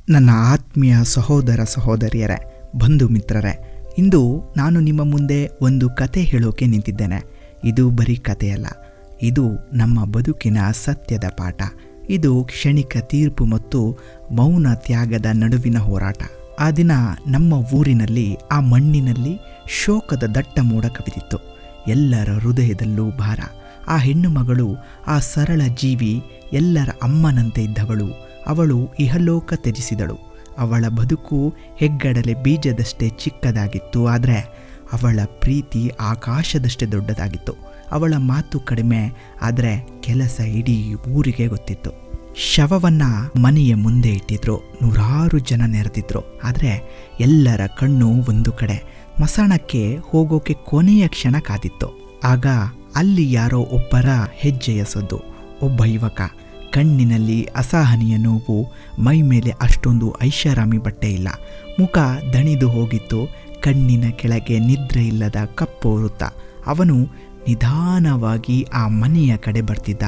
ನನ್ನ ಆತ್ಮೀಯ ಸಹೋದರ ಸಹೋದರಿಯರೇ, ಬಂಧು ಮಿತ್ರರೇ, ಇಂದು ನಾನು ನಿಮ್ಮ ಮುಂದೆ ಒಂದು ಕತೆ ಹೇಳೋಕೆ ನಿಂತಿದ್ದೇನೆ. ಇದು ಬರೀ ಕಥೆಯಲ್ಲ, ಇದು ನಮ್ಮ ಬದುಕಿನ ಸತ್ಯದ ಪಾಠ. ಇದು ಕ್ಷಣಿಕ ತೀರ್ಪು ಮತ್ತು ಮೌನ ತ್ಯಾಗದ ನಡುವಿನ ಹೋರಾಟ. ಆ ದಿನ ನಮ್ಮ ಊರಿನಲ್ಲಿ, ಆ ಮಣ್ಣಿನಲ್ಲಿ ಶೋಕದ ದಟ್ಟ ಮೋಡ ಕವಿದಿತ್ತು. ಎಲ್ಲರ ಹೃದಯದಲ್ಲೂ ಭಾರ. ಆ ಹೆಣ್ಣು ಮಗಳು, ಆ ಸರಳ ಜೀವಿ, ಎಲ್ಲರ ಅಮ್ಮನಂತೆ ಇದ್ದವಳು, ಅವಳು ಇಹಲೋಕ ತ್ಯಜಿಸಿದಳು. ಅವಳ ಬದುಕು ಹೆಗ್ಗಡಲೆ ಬೀಜದಷ್ಟೇ ಚಿಕ್ಕದಾಗಿತ್ತು, ಆದರೆ ಅವಳ ಪ್ರೀತಿ ಆಕಾಶದಷ್ಟೇ ದೊಡ್ಡದಾಗಿತ್ತು. ಅವಳ ಮಾತು ಕಡಿಮೆ, ಆದರೆ ಕೆಲಸ ಇಡೀ ಊರಿಗೆ ಗೊತ್ತಿತ್ತು. ಶವವನ್ನು ಮನೆಯ ಮುಂದೆ ಇಟ್ಟಿದ್ರು. 100 ಜನ ನೆರೆದಿದ್ರು. ಆದರೆ ಎಲ್ಲರ ಕಣ್ಣು ಒಂದು ಕಡೆ, ಮಸಾಣಕ್ಕೆ ಹೋಗೋಕೆ ಕೊನೆಯ ಕ್ಷಣ ಕಾದಿತ್ತು. ಆಗ ಅಲ್ಲಿ ಯಾರೋ ಒಬ್ಬರ ಹೆಜ್ಜೆಯ ಸದ್ದು. ಒಬ್ಬ ಯುವಕ, ಕಣ್ಣಿನಲ್ಲಿ ಅಸಹನೀಯ ನೋವು, ಮೈ ಮೇಲೆ ಅಷ್ಟೊಂದು ಐಷಾರಾಮಿ ಬಟ್ಟೆ ಇಲ್ಲ, ಮುಖ ದಣಿದು ಹೋಗಿತ್ತು, ಕಣ್ಣಿನ ಕೆಳಗೆ ನಿದ್ರೆ ಇಲ್ಲದ ಕಪ್ಪು ವೃತ್ತ. ಅವನು ನಿಧಾನವಾಗಿ ಆ ಮನೆಯ ಕಡೆ ಬರ್ತಿದ್ದ.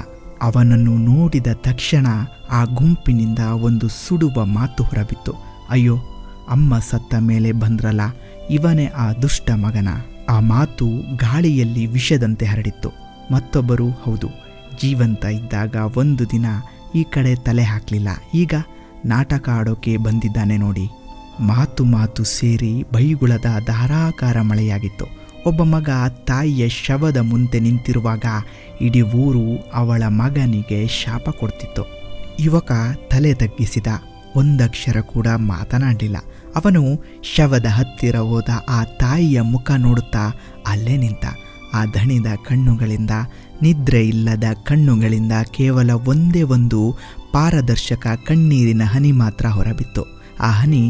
ಅವನನ್ನು ನೋಡಿದ ತಕ್ಷಣ ಆ ಗುಂಪಿನಿಂದ ಒಂದು ಸುಡುವ ಮಾತು ಹೊರಬಿತ್ತು. ಅಯ್ಯೋ, ಅಮ್ಮ ಸತ್ತ ಮೇಲೆ ಬಂದ್ರಲ್ಲ, ಇವನೇ ಆ ದುಷ್ಟ ಮಗನ. ಆ ಮಾತು ಗಾಳಿಯಲ್ಲಿ ವಿಷದಂತೆ ಹರಡಿತ್ತು. ಮತ್ತೊಬ್ಬರು, ಹೌದು, ಜೀವಂತ ಇದ್ದಾಗ ಒಂದು ದಿನ ಈ ಕಡೆ ತಲೆ ಹಾಕಲಿಲ್ಲ, ಈಗ ನಾಟಕ ಆಡೋಕೆ ಬಂದಿದ್ದಾನೆ ನೋಡಿ. ಮಾತು ಮಾತು ಸೇರಿ ಬೈಗುಳದ ಧಾರಾಕಾರ ಮಳೆಯಾಗಿತ್ತು. ಒಬ್ಬ ಮಗ ತಾಯಿಯ ಶವದ ಮುಂದೆ ನಿಂತಿರುವಾಗ ಇಡೀ ಊರು ಅವಳ ಮಗನಿಗೆ ಶಾಪ ಕೊಡ್ತಿತ್ತು. ಯುವಕ ತಲೆ ತಗ್ಗಿಸಿದ, ಒಂದಕ್ಷರ ಕೂಡ ಮಾತನಾಡಲಿಲ್ಲ. ಅವನು ಶವದ ಹತ್ತಿರ ಹೋದ. ಆ ತಾಯಿಯ ಮುಖ ನೋಡುತ್ತಾ ಅಲ್ಲೇ ನಿಂತ. ಆ ದಣಿದ ಕಣ್ಣುಗಳಿಂದ, ನಿದ್ರೆ ಇಲ್ಲದ ಕಣ್ಣುಗಳಿಂದ ಕೇವಲ ಒಂದೇ ಒಂದು ಪಾರದರ್ಶಕ ಕಣ್ಣೀರಿನ ಹನಿ ಮಾತ್ರ ಹೊರಬಿತ್ತು. ಆ ಹನಿ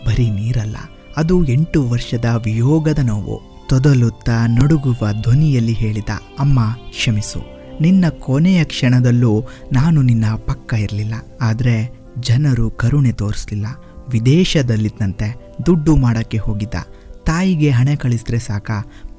ಬರೀ ನೀರಲ್ಲ, ಅದು 8 ವರ್ಷದ ವಿಯೋಗದ ನೋವು. ತೊದಲುತ್ತಾ ನಡುಗುವ ಧ್ವನಿಯಲ್ಲಿ ಹೇಳಿದ, ಅಮ್ಮ ಕ್ಷಮಿಸು, ನಿನ್ನ ಕೊನೆಯ ಕ್ಷಣದಲ್ಲೂ ನಾನು ನಿನ್ನ ಪಕ್ಕ ಇರಲಿಲ್ಲ, ಆದರೆ ಜನರು ಕರುಣೆ ತೋರಿಸಲಿಲ್ಲ. ವಿದೇಶದಲ್ಲಿದ್ದಂತೆ ದುಡ್ಡು ಮಾಡೋಕ್ಕೆ ಹೋಗಿದ್ದ. ತಾಯಿಗೆ ಹಣ ಕಳಿಸಿದ್ರೆ ಸಾಕ,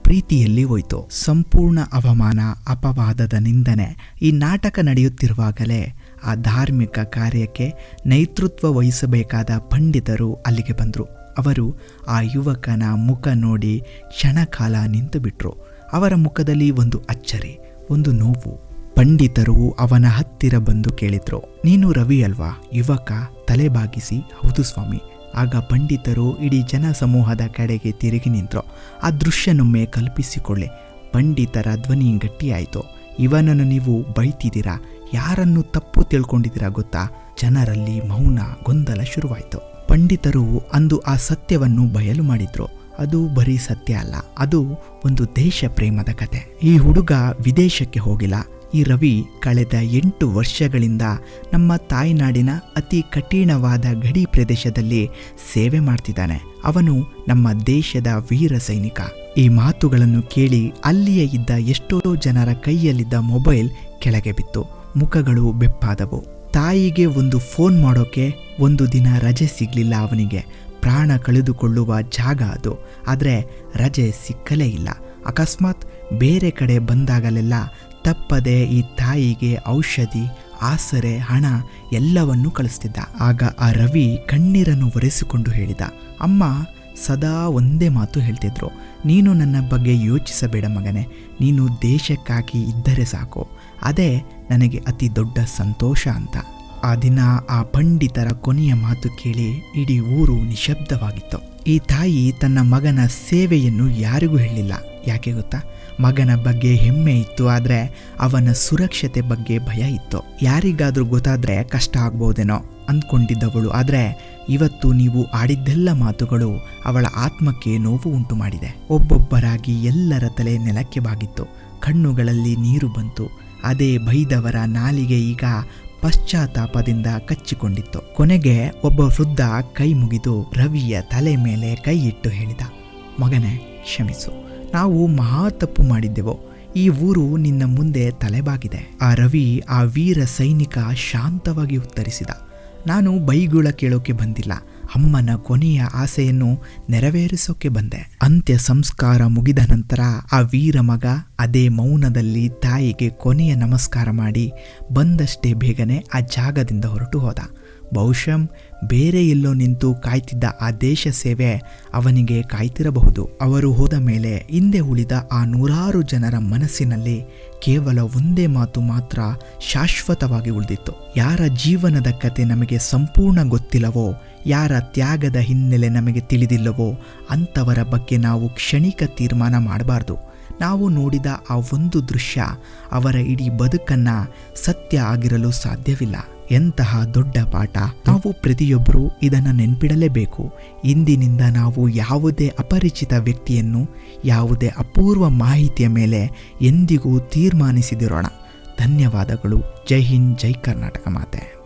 ಪ್ರೀತಿಯಲ್ಲಿ ಹೋಯ್ತು. ಸಂಪೂರ್ಣ ಅವಮಾನ, ಅಪವಾದದ ನಿಂದನೆ. ಈ ನಾಟಕ ನಡೆಯುತ್ತಿರುವಾಗಲೇ ಆ ಧಾರ್ಮಿಕ ಕಾರ್ಯಕ್ಕೆ ನೇತೃತ್ವ ವಹಿಸಬೇಕಾದ ಪಂಡಿತರು ಅಲ್ಲಿಗೆ ಬಂದರು. ಅವರು ಆ ಯುವಕನ ಮುಖ ನೋಡಿ ಕ್ಷಣಕಾಲ ನಿಂತು ಬಿಟ್ರು. ಅವರ ಮುಖದಲ್ಲಿ ಒಂದು ಅಚ್ಚರಿ, ಒಂದು ನೋವು. ಪಂಡಿತರು ಅವನ ಹತ್ತಿರ ಬಂದು ಕೇಳಿದ್ರು, ನೀನು ರವಿ ಅಲ್ವಾ? ಯುವಕ ತಲೆ ಬಾಗಿಸಿ, ಹೌದು ಸ್ವಾಮಿ. ಆಗ ಪಂಡಿತರು ಇಡೀ ಜನ ಸಮೂಹದ ಕಡೆಗೆ ತಿರುಗಿ ನಿಂತರು. ಆ ದೃಶ್ಯನೊಮ್ಮೆ ಕಲ್ಪಿಸಿಕೊಳ್ಳಿ. ಪಂಡಿತರ ಧ್ವನಿ ಗಟ್ಟಿಯಾಯಿತು. ಇವನನ್ನು ನೀವು ಬೈತಿದ್ದೀರಾ, ಯಾರನ್ನು ತಪ್ಪು ತಿಳ್ಕೊಂಡಿದ್ದೀರಾ ಗೊತ್ತಾ? ಜನರಲ್ಲಿ ಮೌನ, ಗೊಂದಲ ಶುರುವಾಯಿತು. ಪಂಡಿತರು ಅಂದು ಆ ಸತ್ಯವನ್ನು ಬಯಲು ಮಾಡಿದ್ರು. ಅದು ಬರೀ ಸತ್ಯ ಅಲ್ಲ, ಅದು ಒಂದು ದೇಶ ಪ್ರೇಮದ ಕತೆ. ಈ ಹುಡುಗ ವಿದೇಶಕ್ಕೆ ಹೋಗಿಲ್ಲ. ಈ ರವಿ ಕಳೆದ 8 ವರ್ಷಗಳಿಂದ ನಮ್ಮ ತಾಯ್ನಾಡಿನ ಅತಿ ಕಠಿಣವಾದ ಗಡಿ ಪ್ರದೇಶದಲ್ಲಿ ಸೇವೆ ಮಾಡ್ತಿದ್ದಾನೆ. ಅವನು ನಮ್ಮ ದೇಶದ ವೀರ ಸೈನಿಕ. ಈ ಮಾತುಗಳನ್ನು ಕೇಳಿ ಅಲ್ಲಿಯೇ ಇದ್ದ ಎಷ್ಟೋ ಜನರ ಕೈಯಲ್ಲಿದ್ದ ಮೊಬೈಲ್ ಕೆಳಗೆ ಬಿತ್ತು. ಮುಖಗಳು ಬೆಪ್ಪಾದವು. ತಾಯಿಗೆ ಒಂದು ಫೋನ್ ಮಾಡೋಕೆ ಒಂದು ದಿನ ರಜೆ ಸಿಗಲಿಲ್ಲ ಅವನಿಗೆ. ಪ್ರಾಣ ಕಳೆದುಕೊಳ್ಳುವ ಜಾಗ ಅದು, ಆದರೆ ರಜೆ ಸಿಕ್ಕಲೇ ಇಲ್ಲ. ಅಕಸ್ಮಾತ್ ಬೇರೆ ಕಡೆ ಬಂದಾಗಲೆಲ್ಲ ತಪ್ಪದೆ ಈ ತಾಯಿಗೆ ಔಷಧಿ, ಆಸರೆ, ಹಣ ಎಲ್ಲವನ್ನೂ ಕಳಿಸ್ತಿದ್ದ. ಆಗ ಆ ರವಿ ಕಣ್ಣೀರನ್ನು ಒರೆಸಿಕೊಂಡು ಹೇಳಿದ, ಅಮ್ಮ ಸದಾ ಒಂದೇ ಮಾತು ಹೇಳ್ತಿದ್ರು, ನೀನು ನನ್ನ ಬಗ್ಗೆ ಯೋಚಿಸಬೇಡ ಮಗನೇ, ನೀನು ದೇಶಕ್ಕಾಗಿ ಇದ್ದರೆ ಸಾಕು, ಅದೇ ನನಗೆ ಅತಿ ದೊಡ್ಡ ಸಂತೋಷ ಅಂತ. ಆ ದಿನ ಆ ಪಂಡಿತರ ಕೊನೆಯ ಮಾತು ಕೇಳಿ ಇಡೀ ಊರು ನಿಶಬ್ದವಾಗಿತ್ತು. ಈ ತಾಯಿ ತನ್ನ ಮಗನ ಸೇವೆಯನ್ನು ಯಾರಿಗೂ ಹೇಳಿಲ್ಲ. ಯಾಕೆ ಗೊತ್ತಾ? ಮಗನ ಬಗ್ಗೆ ಹೆಮ್ಮೆ ಇತ್ತು, ಆದರೆ ಅವನ ಸುರಕ್ಷತೆ ಬಗ್ಗೆ ಭಯ ಇತ್ತು. ಯಾರಿಗಾದರೂ ಗೊತ್ತಾದರೆ ಕಷ್ಟ ಆಗ್ಬೋದೇನೋ ಅಂದ್ಕೊಂಡಿದ್ದವಳು, ಆದರೆ ಇವತ್ತು ನೀವು ಆಡಿದ್ದೆಲ್ಲ ಮಾತುಗಳು ಅವಳ ಆತ್ಮಕ್ಕೆ ನೋವು ಉಂಟು ಮಾಡಿದೆ. ಒಬ್ಬೊಬ್ಬರಾಗಿ ಎಲ್ಲರ ತಲೆ ನೆಲಕ್ಕೆ ಬಾಗಿತ್ತು. ಕಣ್ಣುಗಳಲ್ಲಿ ನೀರು ಬಂತು. ಅದೇ ಬೈದವರ ನಾಲಿಗೆ ಈಗ ಪಶ್ಚಾತ್ತಾಪದಿಂದ ಕಚ್ಚಿಕೊಂಡಿತ್ತು. ಕೊನೆಗೆ ಒಬ್ಬ ವೃದ್ಧ ಕೈ ಮುಗಿದು ರವಿಯ ತಲೆ ಮೇಲೆ ಕೈ ಇಟ್ಟು ಹೇಳಿದ, ಮಗನೇ ಕ್ಷಮಿಸು, ನಾವು ಮಹಾ ತಪ್ಪು ಮಾಡಿದ್ದೆವು. ಈ ಊರು ನಿನ್ನ ಮುಂದೆ ತಲೆಬಾಗಿದೆ. ಆ ರವಿ, ಆ ವೀರ ಸೈನಿಕ ಶಾಂತವಾಗಿ ಉತ್ತರಿಸಿದ, ನಾನು ಬೈಗುಳ ಕೇಳೋಕೆ ಬಂದಿಲ್ಲ, ಅಮ್ಮನ ಕೊನೆಯ ಆಸೆಯನ್ನು ನೆರವೇರಿಸೋಕೆ ಬಂದೆ. ಅಂತ್ಯ ಸಂಸ್ಕಾರ ಮುಗಿದ ನಂತರ ಆ ವೀರ ಮಗ ಅದೇ ಮೌನದಲ್ಲಿ ತಾಯಿಗೆ ಕೊನೆಯ ನಮಸ್ಕಾರ ಮಾಡಿ ಬಂದಷ್ಟೇ ಬೇಗನೆ ಆ ಜಾಗದಿಂದ ಹೊರಟು ಹೋದ. ಬಹುಶಃ ಬೇರೆ ಎಲ್ಲೋ ನಿಂತು ಕಾಯ್ತಿದ್ದ ಆ ದೇಶ ಸೇವೆ ಅವನಿಗೆ ಕಾಯ್ತಿರಬಹುದು. ಅವರು ಹೋದ ಮೇಲೆ ಹಿಂದೆ ಉಳಿದ ಆ ನೂರಾರು ಜನರ ಮನಸ್ಸಿನಲ್ಲಿ ಕೇವಲ ಒಂದೇ ಮಾತು ಮಾತ್ರ ಶಾಶ್ವತವಾಗಿ ಉಳಿದಿತ್ತು. ಯಾರ ಜೀವನದ ಕತೆ ನಮಗೆ ಸಂಪೂರ್ಣ ಗೊತ್ತಿಲ್ಲವೋ, ಯಾರ ತ್ಯಾಗದ ಹಿನ್ನೆಲೆ ನಮಗೆ ತಿಳಿದಿಲ್ಲವೋ ಅಂಥವರ ಬಗ್ಗೆ ನಾವು ಕ್ಷಣಿಕ ತೀರ್ಮಾನ ಮಾಡಬಾರ್ದು. ನಾವು ನೋಡಿದ ಆ ಒಂದು ದೃಶ್ಯ ಅವರ ಇಡೀ ಬದುಕನ್ನು ಸತ್ಯ ಆಗಿರಲು ಸಾಧ್ಯವಿಲ್ಲ. ಎಂತಹ ದೊಡ್ಡ ಪಾಠ! ನಾವು ಪ್ರತಿಯೊಬ್ಬರೂ ಇದನ್ನು ನೆನಪಿಡಲೇಬೇಕು. ಇಂದಿನಿಂದ ನಾವು ಯಾವುದೇ ಅಪರಿಚಿತ ವ್ಯಕ್ತಿಯನ್ನು ಯಾವುದೇ ಅಪೂರ್ವ ಮಾಹಿತಿಯ ಮೇಲೆ ಎಂದಿಗೂ ತೀರ್ಮಾನಿಸದಿರೋಣ. ಧನ್ಯವಾದಗಳು. ಜೈ ಹಿಂದ್, ಜೈ ಕರ್ನಾಟಕ ಮಾತೆ.